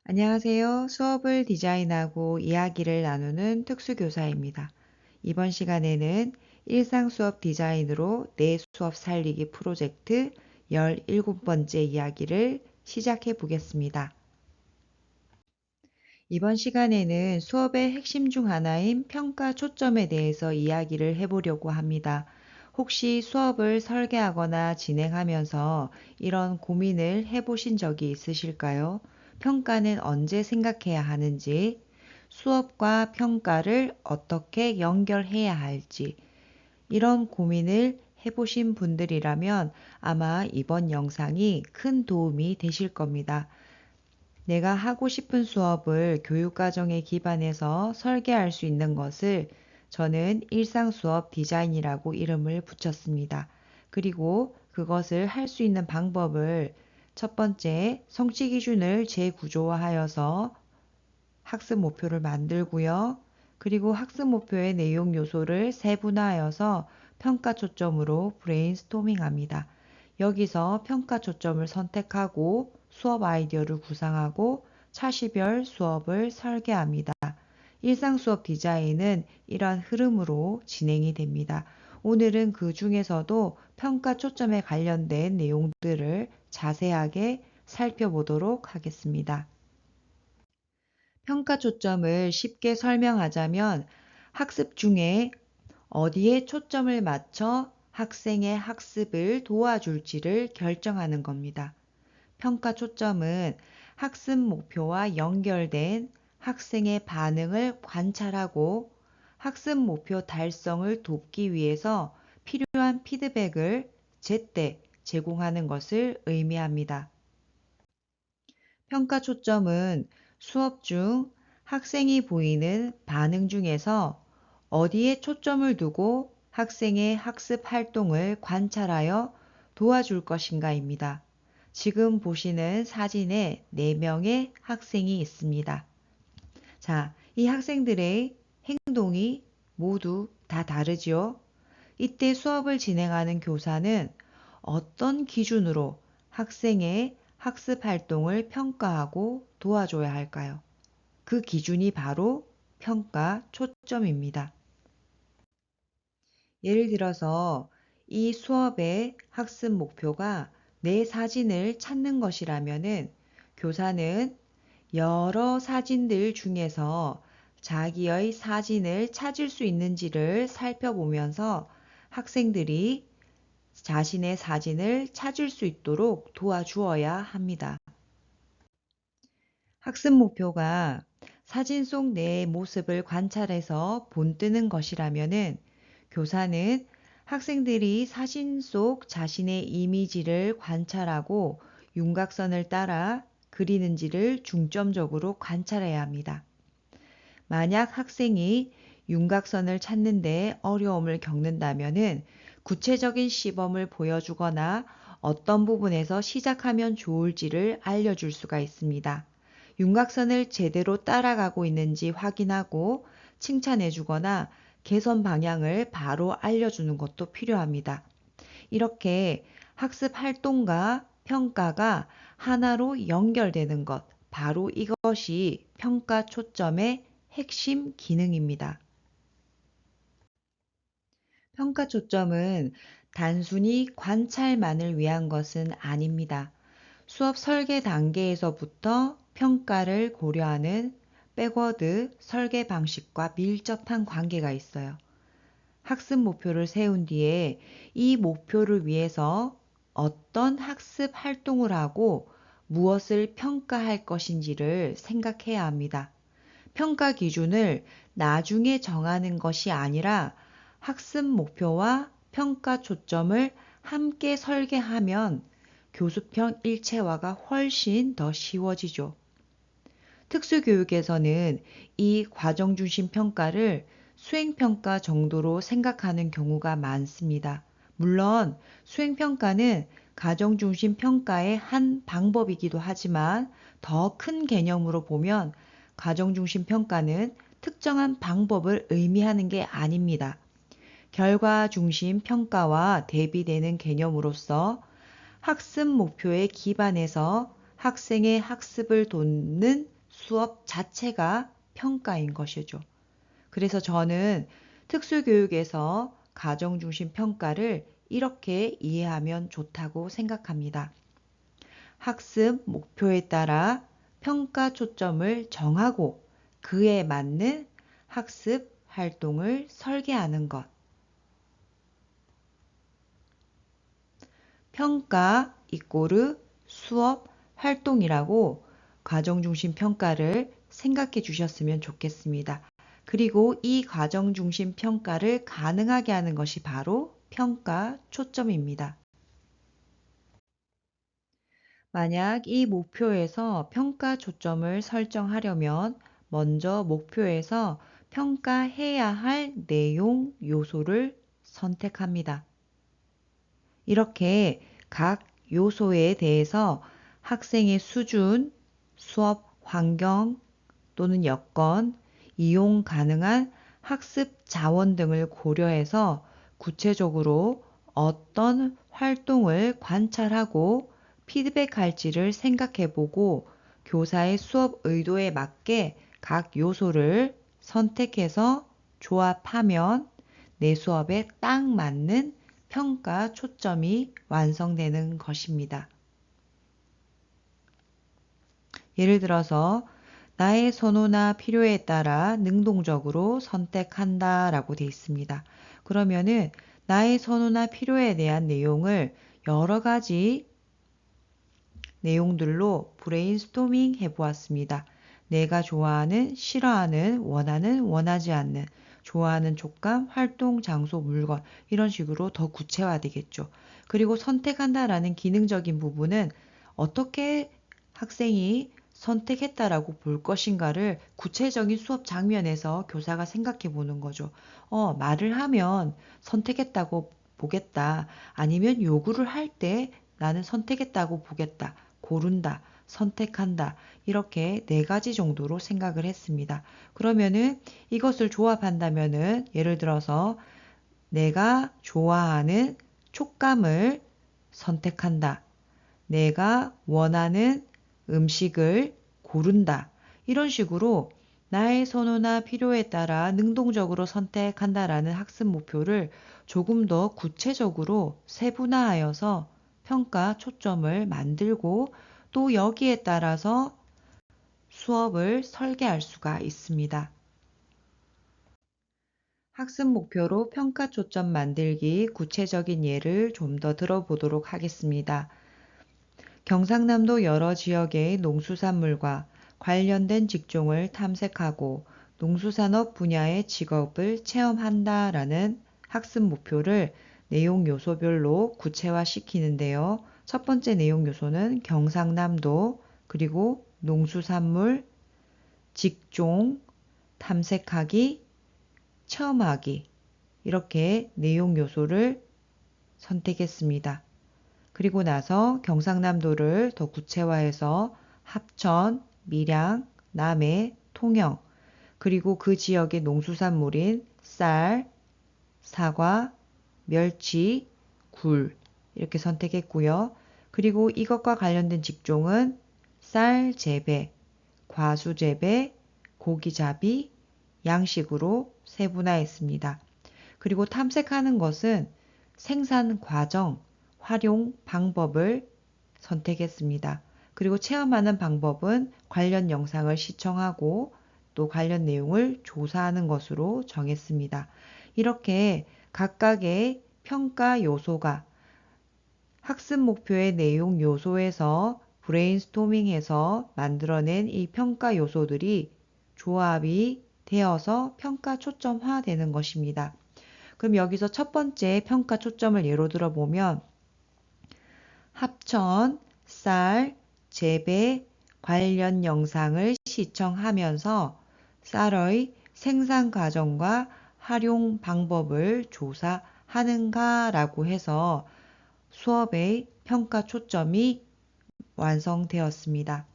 안녕하세요. 수업을 디자인하고 이야기를 나누는 특수교사입니다. 이번 시간에는 일상 수업 디자인으로 내 수업 살리기 프로젝트 17번째 이야기를 시작해 보겠습니다. 이번 시간에는 수업의 핵심 중 하나인 평가 초점에 대해서 이야기를 해보려고 합니다. 혹시 수업을 설계하거나 진행하면서 이런 고민을 해보신 적이 있으실까요? 평가는 언제 생각해야 하는지, 수업과 평가를 어떻게 연결해야 할지, 이런 고민을 해보신 분들이라면 아마 이번 영상이 큰 도움이 되실 겁니다. 내가 하고 싶은 수업을 교육과정에 기반해서 설계할 수 있는 것을 저는 일상 수업 디자인이라고 이름을 붙였습니다. 그리고 그것을 할 수 있는 방법을 첫 번째, 성취 기준을 재구조화하여서 학습 목표를 만들고요. 그리고 학습 목표의 내용 요소를 세분화하여서 평가 초점으로 브레인스토밍합니다. 여기서 평가 초점을 선택하고 수업 아이디어를 구상하고 차시별 수업을 설계합니다. 일상 수업 디자인은 이러한 흐름으로 진행이 됩니다. 오늘은 그 중에서도 평가 초점에 관련된 내용들을 자세하게 살펴보도록 하겠습니다. 평가 초점을 쉽게 설명하자면 학습 중에 어디에 초점을 맞춰 학생의 학습을 도와줄지를 결정하는 겁니다. 평가 초점은 학습 목표와 연결된 학생의 반응을 관찰하고 학습 목표 달성을 돕기 위해서 필요한 피드백을 제때 제공하는 것을 의미합니다. 평가 초점은 수업 중 학생이 보이는 반응 중에서 어디에 초점을 두고 학생의 학습 활동을 관찰하여 도와줄 것인가입니다. 지금 보시는 사진에 4명의 학생이 있습니다. 자, 이 학생들의 행동이 모두 다 다르지요? 이때 수업을 진행하는 교사는 어떤 기준으로 학생의 학습 활동을 평가하고 도와줘야 할까요? 그 기준이 바로 평가 초점입니다. 예를 들어서 이 수업의 학습 목표가 내 사진을 찾는 것이라면은 교사는 여러 사진들 중에서 자기의 사진을 찾을 수 있는지를 살펴보면서 학생들이 자신의 사진을 찾을 수 있도록 도와주어야 합니다. 학습 목표가 사진 속 내 모습을 관찰해서 본뜨는 것이라면은 교사는 학생들이 사진 속 자신의 이미지를 관찰하고 윤곽선을 따라 그리는지를 중점적으로 관찰해야 합니다. 만약 학생이 윤곽선을 찾는데 어려움을 겪는다면은 구체적인 시범을 보여주거나 어떤 부분에서 시작하면 좋을지를 알려줄 수가 있습니다. 윤곽선을 제대로 따라가고 있는지 확인하고 칭찬해 주거나 개선 방향을 바로 알려주는 것도 필요합니다. 이렇게 학습 활동과 평가가 하나로 연결되는 것, 바로 이것이 평가 초점의 핵심 기능입니다. 평가 초점은 단순히 관찰만을 위한 것은 아닙니다. 수업 설계 단계에서부터 평가를 고려하는 백워드 설계 방식과 밀접한 관계가 있어요. 학습 목표를 세운 뒤에 이 목표를 위해서 어떤 학습 활동을 하고 무엇을 평가할 것인지를 생각해야 합니다. 평가 기준을 나중에 정하는 것이 아니라 학습 목표와 평가 초점을 함께 설계하면 교수평 일체화가 훨씬 더 쉬워지죠. 특수교육에서는 이 과정 중심 평가를 수행평가 정도로 생각하는 경우가 많습니다. 물론 수행평가는 가정 중심 평가의 한 방법이기도 하지만 더 큰 개념으로 보면 가정 중심 평가는 특정한 방법을 의미하는 게 아닙니다. 결과 중심 평가와 대비되는 개념으로서 학습 목표에 기반해서 학생의 학습을 돕는 수업 자체가 평가인 것이죠. 그래서 저는 특수교육에서 가정중심 평가를 이렇게 이해하면 좋다고 생각합니다. 학습 목표에 따라 평가 초점을 정하고 그에 맞는 학습 활동을 설계하는 것. 평가 이꼬르 수업 활동이라고 과정중심 평가를 생각해 주셨으면 좋겠습니다. 그리고 이 과정중심 평가를 가능하게 하는 것이 바로 평가 초점입니다. 만약 이 목표에서 평가 초점을 설정하려면 먼저 목표에서 평가해야 할 내용 요소를 선택합니다. 이렇게 각 요소에 대해서 학생의 수준, 수업 환경 또는 여건, 이용 가능한 학습 자원 등을 고려해서 구체적으로 어떤 활동을 관찰하고 피드백할지를 생각해보고 교사의 수업 의도에 맞게 각 요소를 선택해서 조합하면 내 수업에 딱 맞는 평가 초점이 완성되는 것입니다. 예를 들어서 나의 선호나 필요에 따라 능동적으로 선택한다 라고 되어 있습니다. 그러면은 나의 선호나 필요에 대한 내용을 여러 가지 내용들로 브레인스토밍 해보았습니다. 내가 좋아하는, 싫어하는, 원하는, 원하지 않는, 좋아하는 촉감, 활동, 장소, 물건 이런 식으로 더 구체화되겠죠. 그리고 선택한다라는 기능적인 부분은 어떻게 학생이 선택했다라고 볼 것인가를 구체적인 수업 장면에서 교사가 생각해 보는 거죠. 말을 하면 선택했다고 보겠다. 아니면 요구를 할 때 나는 선택했다고 보겠다. 고른다, 선택한다. 이렇게 네 가지 정도로 생각을 했습니다. 그러면은 이것을 조합한다면은 예를 들어서 내가 좋아하는 촉감을 선택한다. 내가 원하는 음식을 고른다. 이런 식으로 나의 선호나 필요에 따라 능동적으로 선택한다라는 학습 목표를 조금 더 구체적으로 세분화하여서 평가 초점을 만들고 또 여기에 따라서 수업을 설계할 수가 있습니다. 학습 목표로 평가 초점 만들기 구체적인 예를 좀 더 들어보도록 하겠습니다. 경상남도 여러 지역의 농수산물과 관련된 직종을 탐색하고 농수산업 분야의 직업을 체험한다라는 학습 목표를 내용 요소별로 구체화시키는데요. 첫 번째 내용 요소는 경상남도, 그리고 농수산물, 직종, 탐색하기, 체험하기 이렇게 내용 요소를 선택했습니다. 그리고 나서 경상남도를 더 구체화해서 합천, 밀양, 남해, 통영, 그리고 그 지역의 농수산물인 쌀, 사과, 멸치, 굴 이렇게 선택했고요. 그리고 이것과 관련된 직종은 쌀 재배, 과수 재배, 고기잡이, 양식으로 세분화했습니다. 그리고 탐색하는 것은 생산 과정, 활용 방법을 선택했습니다. 그리고 체험하는 방법은 관련 영상을 시청하고 또 관련 내용을 조사하는 것으로 정했습니다. 이렇게 각각의 평가 요소가 학습 목표의 내용 요소에서 브레인스토밍해서 만들어낸 이 평가 요소들이 조합이 되어서 평가 초점화되는 것입니다. 그럼 여기서 첫 번째 평가 초점을 예로 들어보면 합천, 쌀, 재배 관련 영상을 시청하면서 쌀의 생산 과정과 활용 방법을 조사하는가라고 해서 수업의 평가 초점이 완성되었습니다.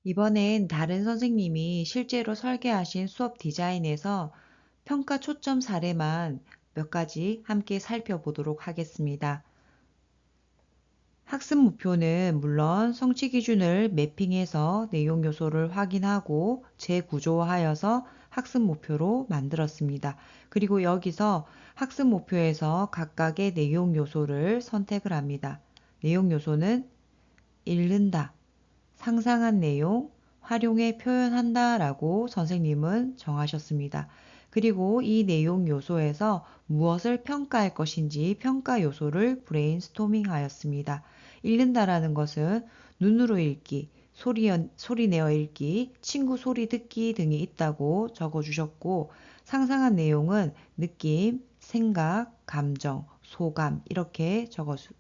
이번엔 다른 선생님이 실제로 설계하신 수업 디자인에서 평가 초점 사례만 몇 가지 함께 살펴보도록 하겠습니다. 학습 목표는 물론 성취 기준을 매핑해서 내용 요소를 확인하고 재구조화하여서 학습 목표로 만들었습니다. 그리고 여기서 학습 목표에서 각각의 내용 요소를 선택을 합니다. 내용 요소는 읽는다, 상상한 내용, 활용해 표현한다 라고 선생님은 정하셨습니다. 그리고 이 내용 요소에서 무엇을 평가할 것인지 평가 요소를 브레인스토밍 하였습니다. 읽는다라는 것은 눈으로 읽기, 소리 내어 읽기, 친구 소리 듣기 등이 있다고 적어주셨고, 상상한 내용은 느낌, 생각, 감정, 소감 이렇게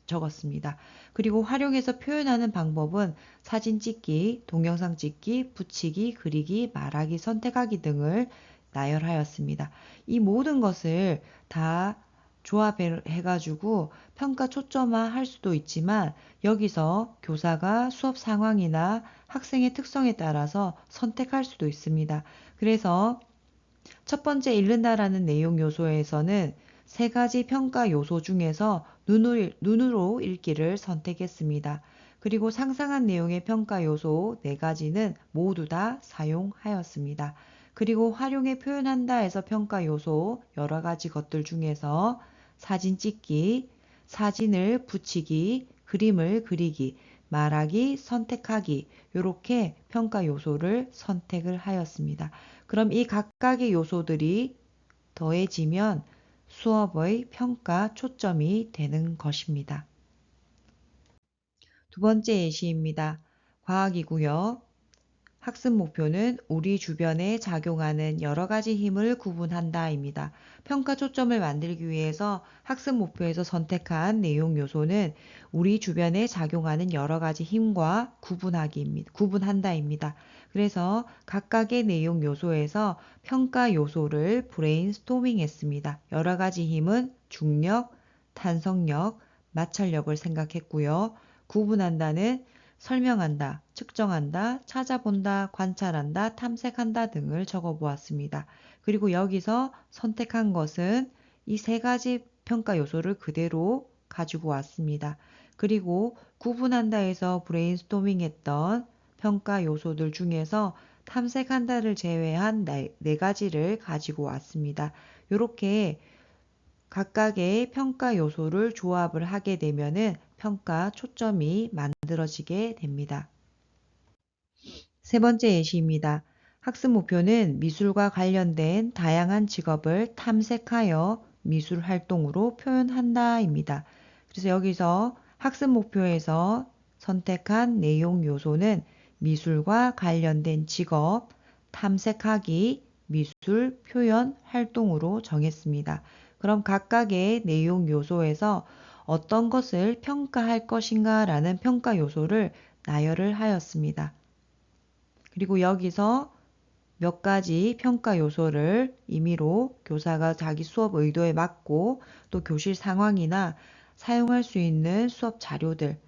적었습니다. 그리고 활용해서 표현하는 방법은 사진 찍기, 동영상 찍기, 붙이기, 그리기, 말하기, 선택하기 등을 나열하였습니다. 이 모든 것을 다 조합해가지고 평가 초점화 할 수도 있지만 여기서 교사가 수업 상황이나 학생의 특성에 따라서 선택할 수도 있습니다. 그래서 첫 번째 읽는다라는 내용 요소에서는 세 가지 평가 요소 중에서 눈으로 읽기를 선택했습니다. 그리고 상상한 내용의 평가 요소 네 가지는 모두 다 사용하였습니다. 그리고 활용해 표현한다에서 평가 요소 여러 가지 것들 중에서 사진 찍기, 사진을 붙이기, 그림을 그리기, 말하기, 선택하기 이렇게 평가 요소를 선택을 하였습니다. 그럼 이 각각의 요소들이 더해지면 수업의 평가 초점이 되는 것입니다. 두 번째 예시입니다. 과학이고요. 학습 목표는 우리 주변에 작용하는 여러 가지 힘을 구분한다입니다. 평가 초점을 만들기 위해서 학습 목표에서 선택한 내용 요소는 우리 주변에 작용하는 여러 가지 힘과 구분한다입니다. 그래서 각각의 내용 요소에서 평가 요소를 브레인스토밍 했습니다. 여러 가지 힘은 중력, 탄성력, 마찰력을 생각했고요. 구분한다는 설명한다, 측정한다, 찾아본다, 관찰한다, 탐색한다 등을 적어 보았습니다. 그리고 여기서 선택한 것은 이 세 가지 평가 요소를 그대로 가지고 왔습니다. 그리고 구분한다에서 브레인스토밍 했던 평가 요소들 중에서 탐색한다를 제외한 네 가지를 가지고 왔습니다. 이렇게 각각의 평가 요소를 조합을 하게 되면은 평가 초점이 만들어지게 됩니다. 세 번째 예시입니다. 학습 목표는 미술과 관련된 다양한 직업을 탐색하여 미술 활동으로 표현한다입니다. 그래서 여기서 학습 목표에서 선택한 내용 요소는 미술과 관련된 직업, 탐색하기, 미술, 표현, 활동으로 정했습니다. 그럼 각각의 내용 요소에서 어떤 것을 평가할 것인가 라는 평가 요소를 나열을 하였습니다. 그리고 여기서 몇 가지 평가 요소를 임의로 교사가 자기 수업 의도에 맞고 또 교실 상황이나 사용할 수 있는 수업 자료들,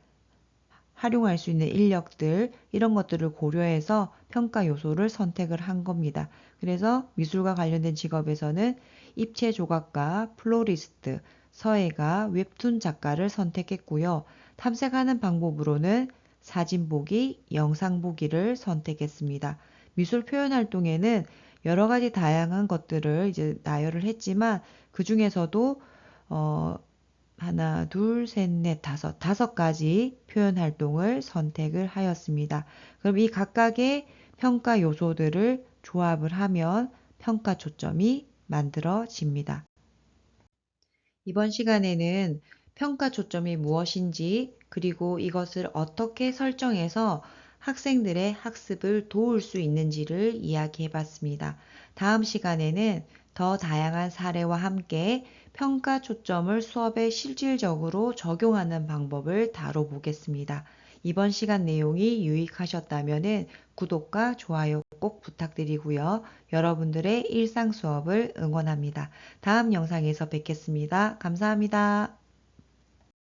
활용할 수 있는 인력들 이런 것들을 고려해서 평가 요소를 선택을 한 겁니다. 그래서 미술과 관련된 직업에서는 입체 조각가, 플로리스트, 서예가, 웹툰 작가를 선택했고요. 탐색하는 방법으로는 사진 보기, 영상 보기를 선택했습니다. 미술 표현 활동에는 여러 가지 다양한 것들을 이제 나열을 했지만 그 중에서도 하나, 둘, 셋, 넷, 다섯 가지 표현 활동을 선택을 하였습니다. 그럼 이 각각의 평가 요소들을 조합을 하면 평가 초점이 만들어집니다. 이번 시간에는 평가 초점이 무엇인지 그리고 이것을 어떻게 설정해서 학생들의 학습을 도울 수 있는지를 이야기해 봤습니다. 다음 시간에는 더 다양한 사례와 함께 평가 초점을 수업에 실질적으로 적용하는 방법을 다뤄보겠습니다. 이번 시간 내용이 유익하셨다면 구독과 좋아요 꼭 부탁드리고요. 여러분들의 일상 수업을 응원합니다. 다음 영상에서 뵙겠습니다. 감사합니다.